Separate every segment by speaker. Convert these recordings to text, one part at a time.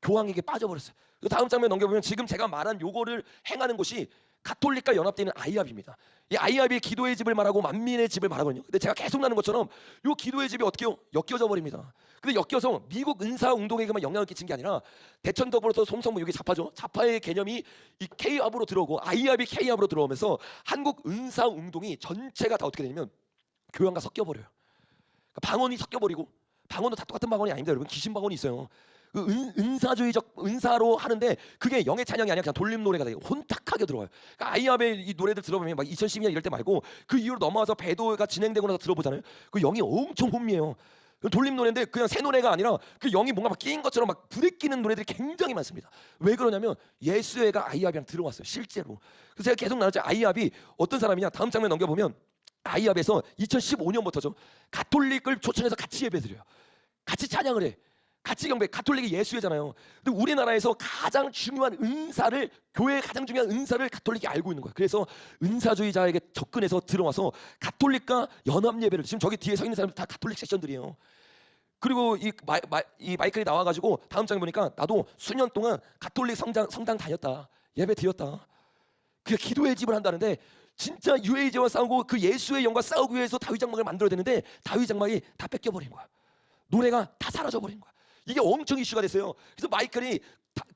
Speaker 1: 교황에게 빠져버렸어요. 그 다음 장면 넘겨보면 지금 제가 말한 요거를 행하는 곳이 가톨릭과 연합되어 있는 아이합입니다. 이 아이합이 기도의 집을 말하고 만민의 집을 말하거든요. 근데 제가 계속 나는 것처럼 요 기도의 집이 어떻게요? 엮여져 버립니다. 근데 엮여서 미국 은사 운동에게만 영향을 끼친 게 아니라 대천 더불어서 송성문 여기 좌파죠. 좌파의 개념이 이 K합으로 들어오고 아이합이 K합으로 들어오면서 한국 은사 운동이 전체가 다 어떻게 되냐면 교황과 섞여 버려요. 그러니까 방언이 섞여 버리고 방언도 다 똑같은 방언이 아닙니다, 여러분. 귀신 방언이 있어요. 그 은사주의적 은사로 하는데 그게 영의 찬양이 아니라 그냥 돌림 노래가 되고 혼탁하게 들어와요. 그러니까 아이합의 이 노래들 들어보면 막 2012년 이럴 때 말고 그 이후로 넘어와서 배도가 진행되고 나서 들어보잖아요. 그 영이 엄청 혼미해요. 돌림 노래인데 그냥 새 노래가 아니라 그 영이 뭔가 막 끼인 것처럼 막 부대끼는 노래들이 굉장히 많습니다. 왜 그러냐면 예수애가 아이합이랑 들어왔어요, 실제로. 그래서 제가 계속 나눴죠. 아이합이 어떤 사람이냐. 다음 장면 넘겨보면 아이합에서 2015년부터죠. 가톨릭을 초청해서 같이 예배드려요. 같이 찬양을 해. 같이 경배. 가톨릭이 예수회잖아요. 근데 우리나라에서 가장 중요한 은사를, 교회의 가장 중요한 은사를 가톨릭이 알고 있는 거예요. 그래서 은사주의자에게 접근해서 들어와서 가톨릭과 연합 예배를, 지금 저기 뒤에 서 있는 사람들 다 가톨릭 세션들이에요. 그리고 이 마이클이 나와가지고 다음 장에 보니까 나도 수년 동안 가톨릭 성당 다녔다, 예배 드렸다. 그 기도의 집을 한다는데 진짜 유해제와 싸우고 그 예수의 영과 싸우기 위해서 다윗 장막을 만들어야 되는데 다윗 장막이 다 뺏겨버린 거야. 노래가 다 사라져버린 거야. 이게 엄청 이슈가 됐어요. 그래서 마이클이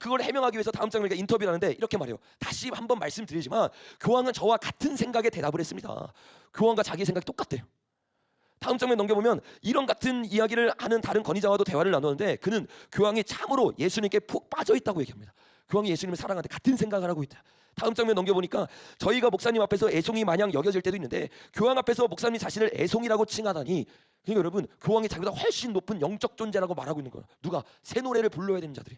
Speaker 1: 그걸 해명하기 위해서 다음 장면에 인터뷰를 하는데 이렇게 말해요. 다시 한번 말씀드리지만 교황은 저와 같은 생각에 대답을 했습니다. 교황과 자기 생각이 똑같대요. 다음 장면 넘겨보면 이런 같은 이야기를 하는 다른 건의자와도 대화를 나누는데 그는 교황이 참으로 예수님께 푹 빠져있다고 얘기합니다. 교황이 예수님을 사랑하는데 같은 생각을 하고 있다. 다음 장면 넘겨보니까 저희가 목사님 앞에서 애송이 마냥 여겨질 때도 있는데 교황 앞에서 목사님 자신을 애송이라고 칭하다니, 그러니까 여러분 교황이 자기보다 훨씬 높은 영적 존재라고 말하고 있는 거예요. 누가? 새 노래를 불러야 되는 자들이.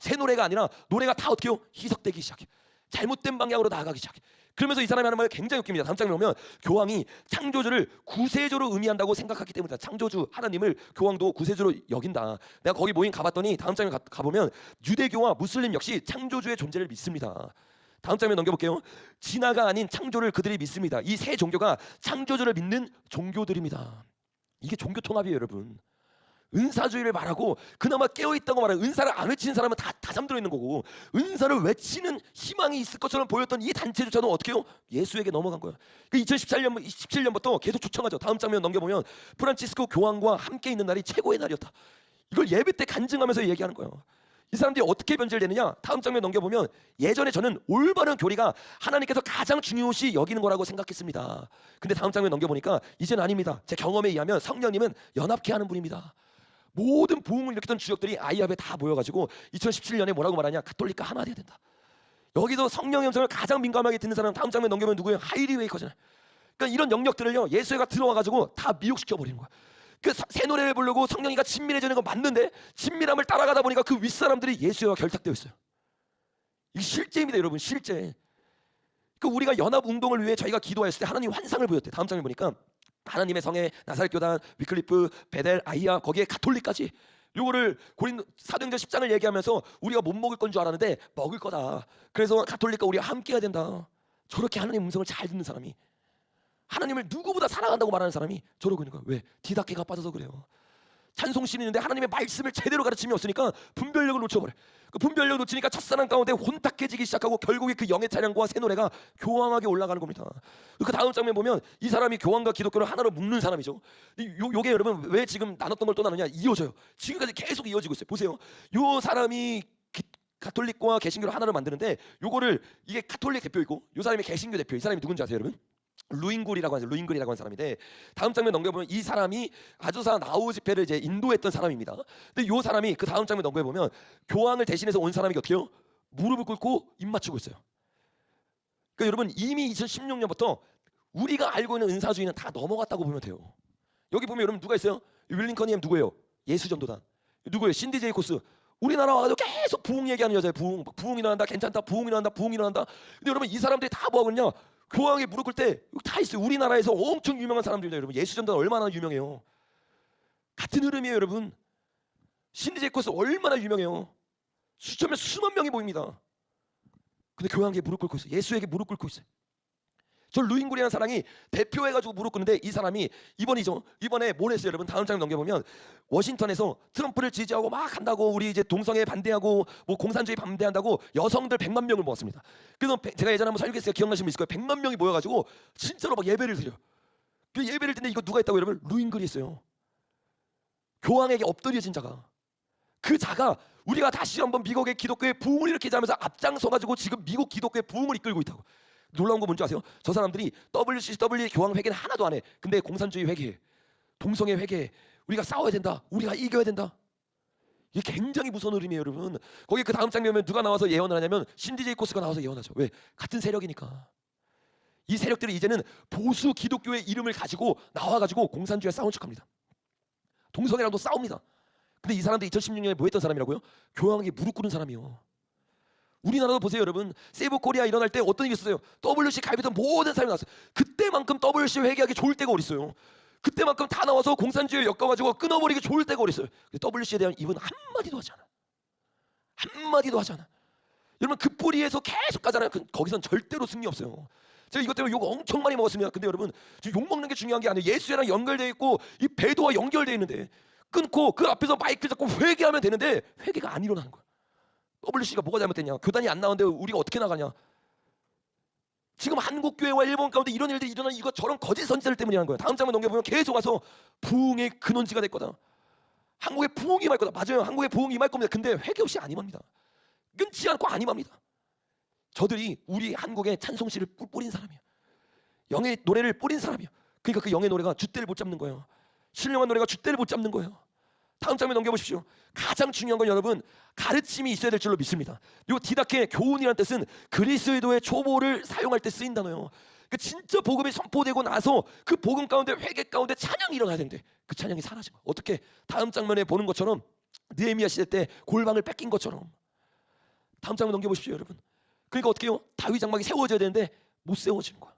Speaker 1: 새 노래가 아니라 노래가 다 어떻게 해요? 희석되기 시작해. 잘못된 방향으로 나아가기 시작해. 그러면서 이 사람이 하는 말이 굉장히 웃깁니다. 다음 장면 보면 교황이 창조주를 구세주로 의미한다고 생각하기 때문이다. 창조주 하나님을 교황도 구세주로 여긴다. 내가 거기 모임 가봤더니 다음 장면 가보면 유대교와 무슬림 역시 창조주의 존재를 믿습니다. 다음 장면 넘겨볼게요. 진화가 아닌 창조를 그들이 믿습니다. 이 세 종교가 창조주를 믿는 종교들입니다. 이게 종교 통합이에요, 여러분. 은사주의를 말하고 그나마 깨어있다고 말하는, 은사를 안 외치는 사람은 다 잠들어 있는 거고, 은사를 외치는 희망이 있을 것처럼 보였던 이 단체조차도 어떻게 해요? 예수에게 넘어간 거예요. 2017년부터 계속 초청하죠. 다음 장면 넘겨보면 프란치스코 교황과 함께 있는 날이 최고의 날이었다. 이걸 예배 때 간증하면서 얘기하는 거예요. 이 사람들이 어떻게 변질되느냐? 다음 장면 넘겨보면 예전에 저는 올바른 교리가 하나님께서 가장 중요시 여기는 거라고 생각했습니다. 근데 다음 장면 넘겨보니까 이제는 아닙니다. 제 경험에 의하면 성령님은 연합케 하는 분입니다. 모든 부흥을 일으켰던 주역들이 아이합에 다 모여가지고 2017년에 뭐라고 말하냐? 가톨릭과 하나 돼야 된다. 여기서 성령의 음성을 가장 민감하게 듣는 사람, 다음 장면 넘겨보면 누구예요? 하이리 웨이커잖아요. 그러니까 이런 영역들을요 예수가 들어와가지고 다 미혹시켜 버리는 거야. 그 새 노래를 부르고 성령이가 친밀해지는 거 맞는데 친밀함을 따라가다 보니까 그 윗사람들이 예수와 결탁되어 있어요. 이 실제입니다, 여러분. 실제. 그 우리가 연합 운동을 위해 저희가 기도했을 때 하나님 환상을 보였대. 다음 장면 보니까 하나님의 성에 나사렛 교단, 위클리프, 베델, 아이야, 거기에 가톨릭까지, 요거를 사도행전 10장을 얘기하면서 우리가 못 먹을 건 줄 알았는데 먹을 거다. 그래서 가톨릭과 우리가 함께 해야 된다. 저렇게 하나님 음성을 잘 듣는 사람이, 하나님을 누구보다 사랑한다고 말하는 사람이 저러고 있는 거예요. 왜? 디다케가 빠져서 그래요. 찬송신이 있는데 하나님의 말씀을 제대로 가르침이 없으니까 분별력을 놓쳐버려. 그 분별력을 놓치니까 첫사랑 가운데 혼탁해지기 시작하고 결국에 그 영의 찬양과 새 노래가 교황하게 올라가는 겁니다. 그 다음 장면 보면 이 사람이 교황과 기독교를 하나로 묶는 사람이죠. 요게 여러분 왜 지금 나눴던 걸 또 나누냐? 이어져요. 지금까지 계속 이어지고 있어요. 보세요. 요 사람이 가톨릭과 개신교를 하나로 만드는데 요거를, 이게 가톨릭 대표이고 요 사람이 개신교 대표. 이 사람이 누군지 아세요, 여러분? 루인굴이라고 하는 사람인데 다음 장면 넘겨보면 이 사람이 아주사 나우 집회를 이제 인도했던 사람입니다. 근데 이 사람이 그 다음 장면 넘겨보면 교황을 대신해서 온 사람이 어떻게 해요? 무릎을 꿇고 입 맞추고 있어요. 그러니까 여러분 이미 2016년부터 우리가 알고 있는 은사주의는 다 넘어갔다고 보면 돼요. 여기 보면 여러분 누가 있어요? 윌링컨이엠 누구예요? 예수전도단. 누구예요? 신디 제이 코스. 우리나라 와가지고 계속 부흥 얘기하는 여자예요. 부흥 일어난다, 괜찮다, 부흥 일어난다, 부흥 일어난다. 근데 여러분 이 사람들이 다 뭐하고 있냐? 교황에 무릎 꿇을 때 다 있어요. 우리나라에서 엄청 유명한 사람들이죠, 여러분. 예수전도단 얼마나 유명해요. 같은 흐름이에요, 여러분. 신디 제이 코스 얼마나 유명해요. 수천 명, 수만 명이 모입니다. 근데 교황에게 무릎 꿇고 있어요. 예수에게 무릎 꿇고 있어요. 저 루인굴이라는 사람이 대표해가지고 무릎 꿇는데 이 사람이 이번에 뭘 했어요 여러분? 다음 장 넘겨보면 워싱턴에서 트럼프를 지지하고 막 한다고 우리 이제 동성애 반대하고 뭐 공산주의 반대한다고 여성들 100만 명을 모았습니다. 그래서 제가 예전에 한번 설교했어요. 기억나시면 있을 거예요. 100만 명이 모여가지고 진짜로 막 예배를 드려. 그 예배를 드는데 이거 누가 했다고 여러분? 루인글이 했어요. 교황에게 엎드려진 자가. 그 자가 우리가 다시 한번 미국의 기독교의 부흥을 일으키자면서 앞장서가지고 지금 미국 기독교의 부흥을 이끌고 있다고. 놀라운 거 뭔지 아세요? 저 사람들이 WCW 교황 회개는 하나도 안 해. 근데 공산주의 회개해, 동성애 회개해. 우리가 싸워야 된다. 우리가 이겨야 된다. 이게 굉장히 무서운 흐름이에요 여러분. 거기 그 다음 장면에 누가 나와서 예언을 하냐면 신디 제이코스가 나와서 예언하죠. 왜? 같은 세력이니까. 이 세력들이 이제는 보수 기독교의 이름을 가지고 나와가지고 공산주의와 싸운 척합니다. 동성애랑도 싸웁니다. 근데 이 사람들이 2016년에 뭐 했던 사람이라고요? 교황에게 무릎 꿇은 사람이요. 우리나라도 보세요 여러분. 세이브 코리아 일어날 때 어떤 일이 있었어요? WC 가입했던 모든 사람이 나왔어요. 그때만큼 WC 회개하기 좋을 때가 어딨어요. 그때만큼 다 나와서 공산주의에 엮어가지고 끊어버리기 좋을 때가 어딨어요. WC에 대한 입은 한마디도 하지 않아. 한마디도 하지 않아. 여러분 그 뿌리에서 계속 가잖아요. 거기선 절대로 승리 없어요. 제가 이것 때문에 욕 엄청 많이 먹었습니다. 근데 여러분 지금 욕 먹는 게 중요한 게 아니에요. 예수랑 연결되어 있고 이 배도와 연결되어 있는데 끊고 그 앞에서 마이크 잡고 회개하면 되는데 회개가 안 일어나는 거야. WC가 뭐가 잘못됐냐? 교단이 안 나오는데 우리가 어떻게 나가냐? 지금 한국 교회와 일본 가운데 이런 일들이 일어나는 이거 저런 거짓 선지자들 때문이라는 거예요. 다음 장면 넘겨보면 계속 와서 부흥의 근원지가 될 거다. 한국에 부흥이 임할 거다. 맞아요. 한국에 부흥이 임할 겁니다. 근데 회개 없이 안 임합니다. 끊지 않고 안 임합니다. 저들이 우리 한국에 찬송시를 뿌린 사람이에요. 영의 노래를 뿌린 사람이에요. 그러니까 그 영의 노래가 줏대를 못 잡는 거예요. 신령한 노래가 줏대를 못 잡는 거예요. 다음 장면 넘겨보십시오. 가장 중요한 건 여러분 가르침이 있어야 될 줄로 믿습니다. 요 디다케 교훈이라는 뜻은 그리스도의 초보를 사용할 때 쓰인 단어예요. 그 진짜 복음이 선포되고 나서 그 복음 가운데 회개 가운데 찬양이 일어나야 되는데 그 찬양이 사라진 거예요. 어떻게? 다음 장면에 보는 것처럼 느헤미야 시대 때 골방을 뺏긴 것처럼. 다음 장면 넘겨보십시오 여러분. 그러니까 어떻게 해요? 다윗 장막이 세워져야 되는데 못 세워지는 거야.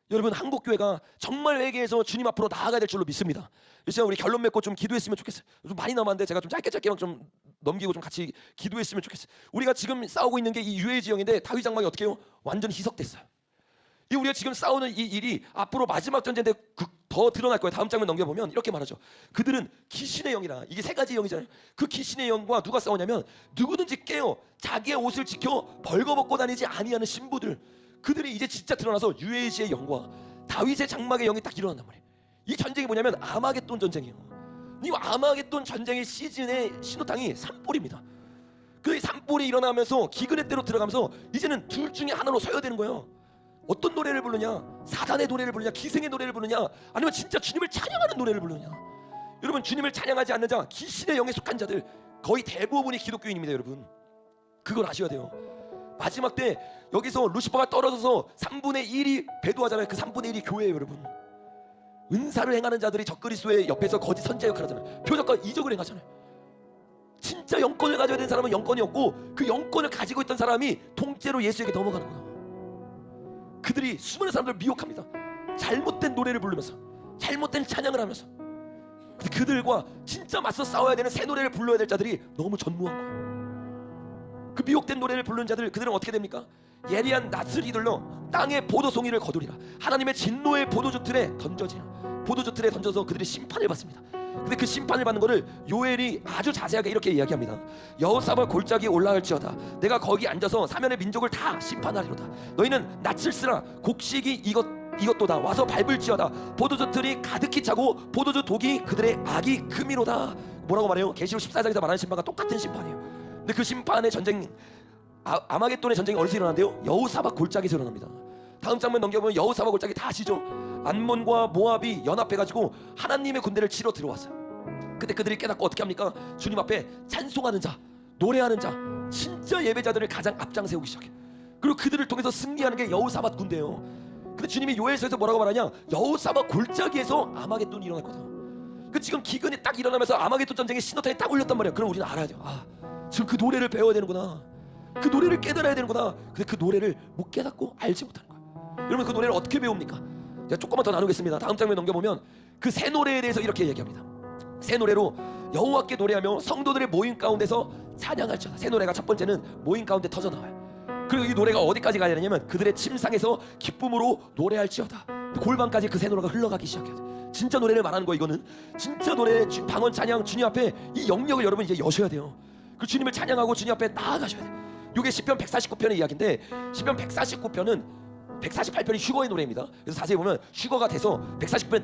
Speaker 1: 여러분 한국 교회가 정말 회개해서 주님 앞으로 나아가야 될 줄로 믿습니다. 이 시간 우리 결론 맺고 좀 기도했으면 좋겠어요. 좀 많이 남았는데 제가 좀 짧게만 좀 넘기고 좀 같이 기도했으면 좋겠어요. 우리가 지금 싸우고 있는 게 이 유해 지형인데 다윗 장막이 어떻게 해요? 완전 희석됐어요. 이 우리가 지금 싸우는 이 일이 앞으로 마지막 전쟁인데 더 드러날 거예요. 다음 장면 넘겨보면 이렇게 말하죠. 그들은 귀신의 영이라. 이게 세 가지 영이잖아요. 그 귀신의 영과 누가 싸우냐면 누구든지 깨어 자기의 옷을 지켜 벌거벗고 다니지 아니하는 신부들. 그들이 이제 진짜 드러나서 유에시의 영과 다윗의 장막의 영이 딱 일어난단 말이에요. 이 전쟁이 뭐냐면 아마겟돈 전쟁이에요. 이 아마겟돈 전쟁의 시즌의 신호탄이 산불입니다. 그 산불이 일어나면서 기근의 때로 들어가면서 이제는 둘 중에 하나로 서야 되는 거예요. 어떤 노래를 부르냐? 사단의 노래를 부르냐? 기생의 노래를 부르냐? 아니면 진짜 주님을 찬양하는 노래를 부르냐? 여러분 주님을 찬양하지 않는 자, 귀신의 영에 속한 자들 거의 대부분이 기독교인입니다. 여러분 그걸 아셔야 돼요. 마지막 때 여기서 루시퍼가 떨어져서 3분의 1이 배도하잖아요. 그 3분의 1이 교회예요. 여러분 은사를 행하는 자들이 적그리스도의 옆에서 거짓 선지자 역할을 하잖아요. 표적과 이적을 행하잖아요. 진짜 영권을 가져야 되는 사람은 영권이 없고 그 영권을 가지고 있던 사람이 통째로 예수에게 넘어가는 거예요. 그들이 수많은 사람들을 미혹합니다. 잘못된 노래를 부르면서 잘못된 찬양을 하면서. 근데 그들과 진짜 맞서 싸워야 되는 새 노래를 불러야 될 자들이 너무 전무한 거예요. 그 미혹된 노래를 부르는 자들 그들은 어떻게 됩니까? 예리한 낫을 이들러 땅의 보도송이를 거두리라. 하나님의 진노의 보도주 틀에 던져지라. 보도주 틀에 던져서 그들이 심판을 받습니다. 근데 그 심판을 받는 거를 요엘이 아주 자세하게 이렇게 이야기합니다. 여호사밧 골짜기에 올라갈지어다. 내가 거기 앉아서 사면의 민족을 다 심판하리로다. 너희는 낯을 쓰라. 곡식이 이것도다. 와서 밟을지어다. 보도주 틀이 가득히 차고 보도주 독이 그들의 악이 금이로다. 뭐라고 말해요? 계시록 14장에서 말하는 심판과 똑같은 심판이에요. 근데 그 심판의 전쟁 아마겟돈의 전쟁이 어디서 일어난대요? 여호사밧 골짜기에서 일어납니다. 다음 장면 넘겨보면 여호사밧 골짜기 다 아시죠? 암몬과 모압이 연합해가지고 하나님의 군대를 치러 들어왔어요. 그때 그들이 깨닫고 어떻게 합니까? 주님 앞에 찬송하는 자, 노래하는 자, 진짜 예배자들을 가장 앞장 세우기 시작해요. 그리고 그들을 통해서 승리하는 게 여호사밧 군대예요. 근데 주님이 요엘서에서 뭐라고 말하냐? 여호사밧 골짜기에서 아마겟돈이 일어날 거다. 그 지금 기근이 딱 일어나면서 아마겟돈 전쟁의 신호탄이 딱 울렸단 말이에요. 그럼 우리는 알아야 돼요. 아, 지금 그 노래를 배워야 되는구나. 그 노래를 깨달아야 되는구나. 근데 그 노래를 못 깨닫고 알지 못하는 거예요. 여러분 그 노래를 어떻게 배웁니까? 제가 조금만 더 나누겠습니다. 다음 장면 넘겨보면 그 새 노래에 대해서 이렇게 얘기합니다. 새 노래로 여호와께 노래하며 성도들의 모임 가운데서 찬양할지어다. 새 노래가 첫 번째는 모임 가운데 터져나와요. 그리고 이 노래가 어디까지 가야 되냐면 그들의 침상에서 기쁨으로 노래할지어다. 골방까지 그 새 노래가 흘러가기 시작해야 돼. 진짜 노래를 말하는 거. 이거는 진짜 노래, 방언 찬양, 주님 앞에 이 영역을 여러분 이제 여셔야 돼요. 그 주님을 찬양하고 주님 앞에 나아가셔야 돼. 이게 시편 149편의 이야기인데, 시편 149편은 148편이 휴거의 노래입니다. 그래서 자세히 보면 휴거가 돼서 149편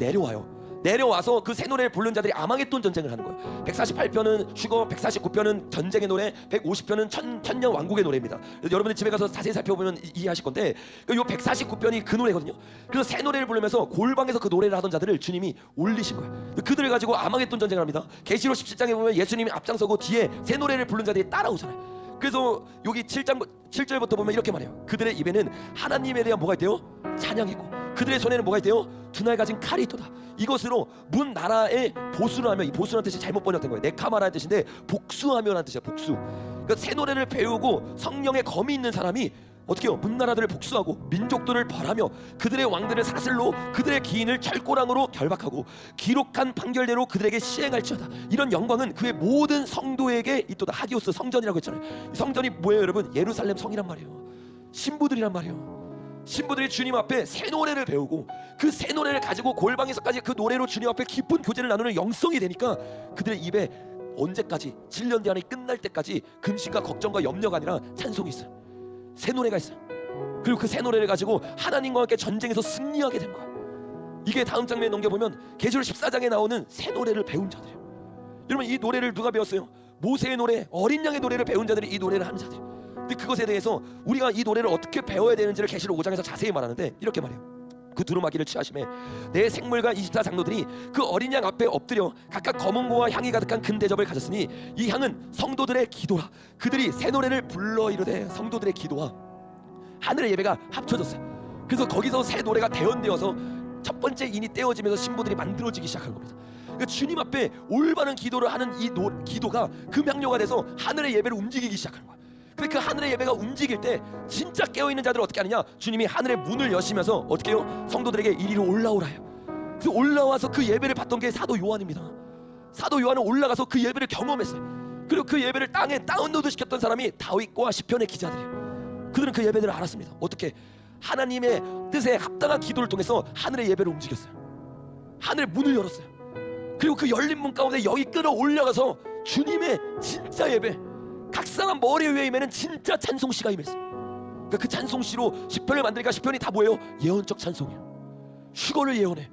Speaker 1: 내려와서 그 새 노래를 부르는 자들이 아마겟돈 전쟁을 하는 거예요. 148편은 휴거, 149편은 전쟁의 노래, 150편은 천년 왕국의 노래입니다. 그래서 여러분들 집에 가서 자세히 살펴보면 이해하실 건데, 이 149편이 그 노래거든요. 그래서 새 노래를 부르면서 골방에서 그 노래를 하던 자들을 주님이 올리신 거예요. 그들을 가지고 아마겟돈 전쟁을 합니다. 계시록 17장에 보면 예수님이 앞장서고 뒤에 새 노래를 부르는 자들이 따라오잖아요. 그래서 여기 7절부터 보면 이렇게 말해요. 그들의 입에는 하나님에 대한 뭐가 있대요? 찬양이고, 그들의 손에는 뭐가 있대요? 두 날 가진 칼이 있도다. 이것으로 문 나라의 보수를 하며, 이 보수라는 뜻이 잘못 번역된 거예요. 네카마라는 뜻인데 복수하며라는 뜻이야. 복수. 그러니까 새 노래를 배우고 성령의 검이 있는 사람이 어떻게 해요? 문 나라들을 복수하고 민족들을 벌하며 그들의 왕들을 사슬로, 그들의 기인을 철고랑으로 결박하고 기록한 판결대로 그들에게 시행할지어다. 이런 영광은 그의 모든 성도에게 있도다. 하기오스, 성전이라고 했잖아요. 이 성전이 뭐예요 여러분? 예루살렘 성이란 말이에요. 신부들이란 말이에요. 신부들이 주님 앞에 새 노래를 배우고 그 새 노래를 가지고 골방에서까지 그 노래로 주님 앞에 깊은 교제를 나누는 영성이 되니까 그들의 입에 언제까지, 7년 대안이 끝날 때까지 근심과 걱정과 염려가 아니라 찬송이 있어요. 새 노래가 있어요. 그리고 그 새 노래를 가지고 하나님과 함께 전쟁에서 승리하게 된 거야. 이게 다음 장면에 넘겨보면 계시록 14장에 나오는 새 노래를 배운 자들이에요. 여러분, 이 노래를 누가 배웠어요? 모세의 노래, 어린 양의 노래를 배운 자들이 이 노래를 하는 자들이에요. 근데 그것에 대해서 우리가 이 노래를 어떻게 배워야 되는지를 계시록 5장에서 자세히 말하는데 이렇게 말해요. 그 두루마기를 취하심에 내 생물과 24장로들이 그 어린 양 앞에 엎드려 각각 검은 고와 향이 가득한 큰 대접을 가졌으니 이 향은 성도들의 기도라. 그들이 새 노래를 불러 이르되, 성도들의 기도와 하늘의 예배가 합쳐졌어요. 그래서 거기서 새 노래가 대언되어서 첫 번째 인이 떼어지면서 신부들이 만들어지기 시작한 겁니다. 그러니까 주님 앞에 올바른 기도를 하는 이 기도가 그 명료가 돼서 하늘의 예배를 움직이기 시작하는 거야. 근데 그 하늘의 예배가 움직일 때 진짜 깨어있는 자들은 어떻게 하느냐? 주님이 하늘의 문을 여시면서 어떻게 해요? 성도들에게 이리로 올라오라 해요. 그래서 올라와서 그 예배를 받던 게 사도 요한입니다. 사도 요한은 올라가서 그 예배를 경험했어요. 그리고 그 예배를 땅에 다운로드 시켰던 사람이 다윗과 시편의 기자들이에요. 그들은 그 예배를 알았습니다. 어떻게? 하나님의 뜻에 합당한 기도를 통해서 하늘의 예배를 움직였어요. 하늘의 문을 열었어요. 그리고 그 열린 문 가운데 여기 끌어올려가서 주님의 진짜 예배, 각 사람 머리 위에 임에는 진짜 찬송시가 임했어요. 그러니까 그 찬송시로 시편을 만드니까 시편이 다 뭐예요? 예언적 찬송이에요. 휴거를 예언해,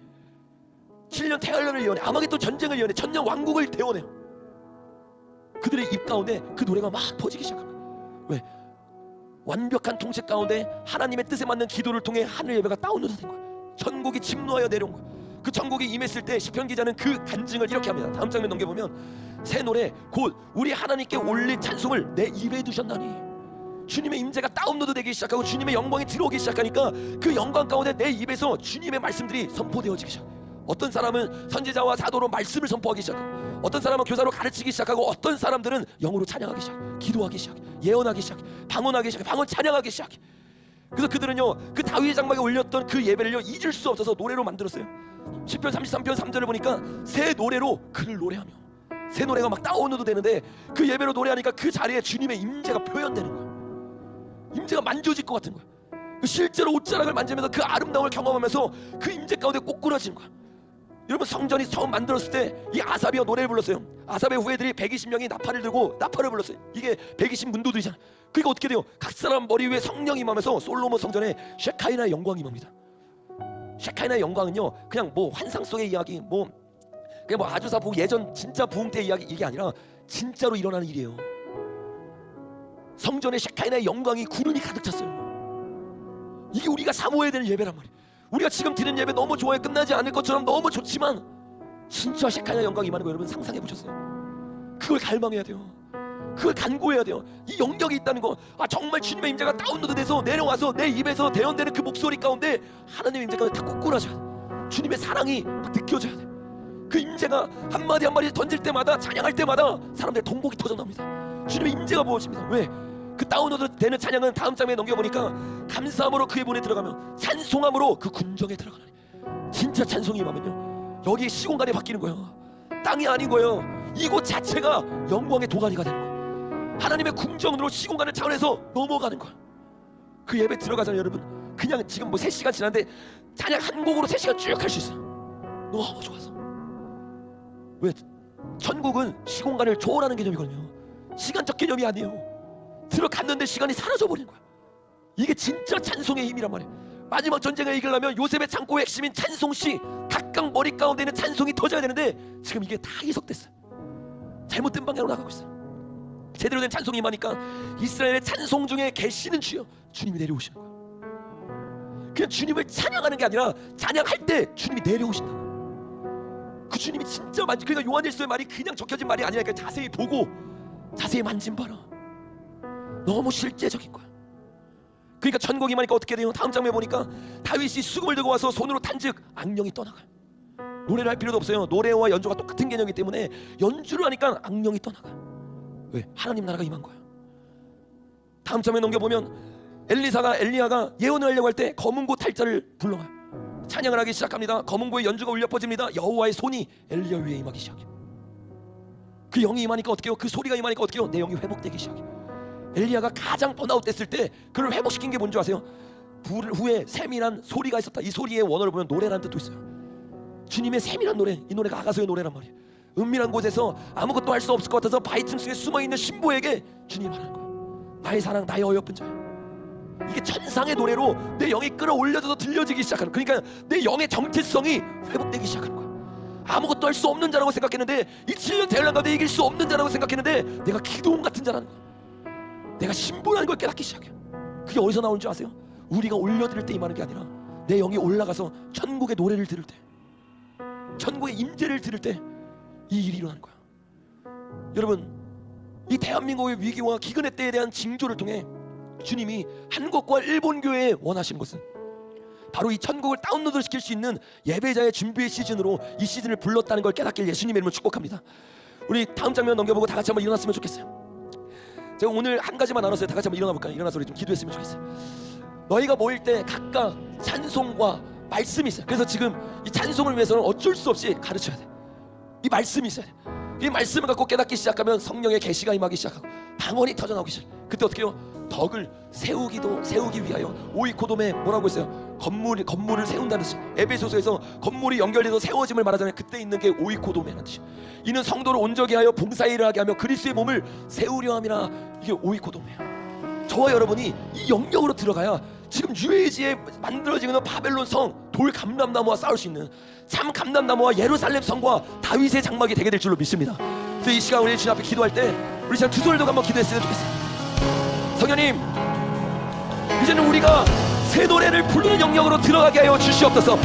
Speaker 1: 7년 태활년을 예언해, 아마겟돈 전쟁을 예언해, 천년 왕국을 대언해요. 그들의 입 가운데 그 노래가 막 퍼지기 시작합니다. 왜? 완벽한 통치 가운데 하나님의 뜻에 맞는 기도를 통해 하늘 예배가 다운로드 된 거예요. 천국이 침노하여 내려온 거예요. 그 천국이 임했을 때 시편 기자는 그 간증을 이렇게 합니다. 다음 장면 넘겨보면 새 노래 곧 우리 하나님께 올린 찬송을 내 입에 두셨나니, 주님의 임재가 다운로드 되기 시작하고 주님의 영광이 들어오기 시작하니까 그 영광 가운데 내 입에서 주님의 말씀들이 선포되어지기 시작해요. 어떤 사람은 선지자와 사도로 말씀을 선포하기 시작하고, 어떤 사람은 교사로 가르치기 시작하고, 어떤 사람들은 영으로 찬양하기 시작해, 기도하기 시작해, 예언하기 시작해, 방언하기 시작해, 방언 찬양하기 시작해. 그래서 그들은요 그 다윗의 장막에 올렸던 그 예배를요 잊을 수 없어서 노래로 만들었어요. 시편 33편 3절을 보니까 새 노래로 그를 노래하며, 새 노래가 막 다운로드 되는데 그 예배로 노래하니까 그 자리에 주님의 임재가 표현되는 거야. 임재가 만져질 것 같은 거야. 실제로 옷자락을 만지면서 그 아름다움을 경험하면서 그 임재 가운데 꼬꾸라지는 거야. 여러분, 성전이 처음 만들었을 때 이 아삽이가 노래를 불렀어요. 아삽의 후예들이 120명이 나팔을 들고 나팔을 불렀어요. 이게 120 문도들이잖아요. 그러니까 어떻게 돼요? 각 사람 머리 위에 성령이 임하면서 솔로몬 성전에 셰카이나의 영광이 임합니다. 셰카이나의 영광은요 그냥 뭐 환상 속의 이야기, 그냥 뭐 아주사 부흥, 예전 진짜 부흥 때 이야기, 이게 아니라 진짜로 일어나는 일이에요. 성전에 셰카이나의 영광이, 구름이 가득 찼어요. 이게 우리가 사모해야 되는 예배란 말이에요. 우리가 지금 드리는 예배 너무 좋아해, 끝나지 않을 것처럼 너무 좋지만 진짜 셰카이나 영광이 임하는 거 여러분 상상해 보셨어요? 그걸 갈망해야 돼요. 그걸 간구해야 돼요. 이 영역이 있다는 거. 정말 주님의 임재가 다운로드 돼서 내려와서 내 입에서 대언되는 그 목소리 가운데 하나님의 임재가 다 꼬꾸라져야 돼. 주님의 사랑이 막 느껴져야 돼. 그 임재가 한마디 한마디 던질 때마다, 찬양할 때마다 사람들의 통곡이 터져나옵니다. 주님의 임재가 부어집니다. 왜? 그 다운로드 되는 찬양은 다음 장면에 넘겨보니까 감사함으로 그의 문에 들어가면 찬송함으로 그 군정에 들어가라니. 진짜 찬송이 임하면요 여기 시공간이 바뀌는 거예요. 땅이 아닌 거예요. 이곳 자체가 영광의 도가니가 되는 거예요. 하나님의 궁정으로 시공간을 차원해서 넘어가는 거예요. 그 예배 들어가잖아요 여러분. 그냥 지금 뭐 3시간 지났는데 찬양 한 곡으로 3시간 쭉 할 수 있어요. 너무 좋아서. 왜? 천국은 시공간을 초월하는 개념이거든요. 시간적 개념이 아니에요. 들어갔는데 시간이 사라져버리는 거야. 이게 진짜 찬송의 힘이란 말이에요. 마지막 전쟁을 이기려면 요셉의 창고의 핵심인 찬송시 각각 머리 가운데 있는 찬송이 터져야 되는데 지금 이게 다 희석됐어요. 잘못된 방향으로 나가고 있어요. 제대로 된 찬송이 임하니까 이스라엘의 찬송 중에 계시는 주여, 주님이 내려오시는 거예요. 그냥 주님을 찬양하는 게 아니라 찬양할 때 주님이 내려오신다. 그 주님이 진짜 그러니까 요한일서의 말이 그냥 적혀진 말이 아니라 자세히 보고 자세히 만짐봐라. 너무 실제적인 거야. 그러니까 천국이 임하니까 어떻게 돼요? 다음 장면에 보니까 다윗이 수금을 들고 와서 손으로 탄즉 악령이 떠나가요. 노래를 할 필요도 없어요. 노래와 연주가 똑같은 개념이기 때문에 연주를 하니까 악령이 떠나가요. 왜? 하나님 나라가 임한 거야. 다음 장면 넘겨보면 엘리야가 예언을 하려고 할 때 검은고 탈자를 불러와요. 찬양을 하기 시작합니다. 검은고의 연주가 울려 퍼집니다. 여호와의 손이 엘리야 위에 임하기 시작해요. 그 영이 임하니까 어떻게 해요? 그 소리가 임하니까 어떻게 해요? 내 영이 회복되기 시작해요. 엘리야가 가장 번아웃 됐을 때 그를 회복시킨 게 뭔지 아세요? 불 후에 세밀한 소리가 있었다. 이 소리의 원어를 보면 노래라는 뜻도 있어요. 주님의 세밀한 노래, 이 노래가 아가서의 노래란 말이에요. 은밀한 곳에서 아무것도 할 수 없을 것 같아서 바위 틈속에 숨어있는 신부에게 주님이 말하는 거예요. 나의 사랑, 나의 어여쁜 자야. 이게 천상의 노래로 내 영이 끌어올려져서 들려지기 시작하는, 그러니까 내 영의 정체성이 회복되기 시작하는 거야. 아무것도 할 수 없는 자라고 생각했는데, 이 7년 대열난 가운데 이길 수 없는 자라고 생각했는데 내가 기도원 같은 자라는 거야. 내가 신부라는 걸 깨닫기 시작해. 그게 어디서 나오는 줄 아세요? 우리가 올려드릴 때 임하는 게 아니라 내 영이 올라가서 천국의 노래를 들을 때, 천국의 임재를 들을 때 이 일이 일어나는 거야. 여러분, 이 대한민국의 위기와 기근의 때에 대한 징조를 통해 주님이 한국과 일본 교회에 원하시는 것은 바로 이 천국을 다운로드 시킬 수 있는 예배자의 준비의 시즌으로 이 시즌을 불렀다는 걸 깨닫길 예수님의 이름으로 축복합니다. 우리 다음 장면 넘겨보고 다 같이 한번 일어났으면 좋겠어요. 제가 오늘 한 가지만 나눴어요. 다 같이 한번 일어나 볼까요? 일어나서 우리 좀 기도했으면 좋겠어요. 너희가 모일 때 각각 찬송과 말씀이 있어요. 그래서 지금 이 찬송을 위해서는 어쩔 수 없이 가르쳐야 돼. 이 말씀이 있어야 돼. 이 말씀을 갖고 깨닫기 시작하면 성령의 계시가 임하기 시작하고 방언이 터져나오기 시작. 그때 어떻게 해요? 덕을 세우기 위하여 오이코돔에 뭐라고 했어요? 건물을 세운다는 뜻이. 에베소서에서 건물이 연결돼서 세워짐을 말하잖아요. 그때 있는 게 오이코돔이라는 뜻이. 이는 성도를 온전히 하여 봉사일을 하게 하며 그리스도의 몸을 세우려 함이라. 이게 오이코돔이에요. 저와 여러분이 이 영역으로 들어가야 지금 UAG에 만들어지는 바벨론 성 돌 감람나무와 싸울 수 있는 참 감람나무와 예루살렘 성과 다윗의 장막이 되게 될 줄로 믿습니다. 그래서 이 시간 우리 주님 앞에 기도할 때 우리 시간 두 소리도 한번 기도했으면 좋겠어요. 성령님, 이제는 우리가 새 노래를 부르는 영역으로 들어가게 하여 주시옵소서.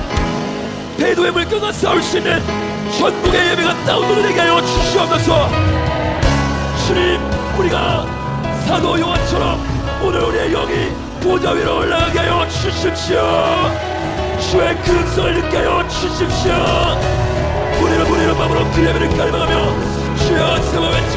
Speaker 1: 배도의 물결과 싸울 수 있는 전국의 예배가 다운로드되게 하여 주시옵소서. 주님, 우리가 사도 요한처럼 오늘 우리의 영이 보좌 위로 올라가게 하여 주십시오. 주의 근성을 느끼게 하여 주십시오. 우리는 마음으로 그 예배를 갈망하며 주여 세워 외치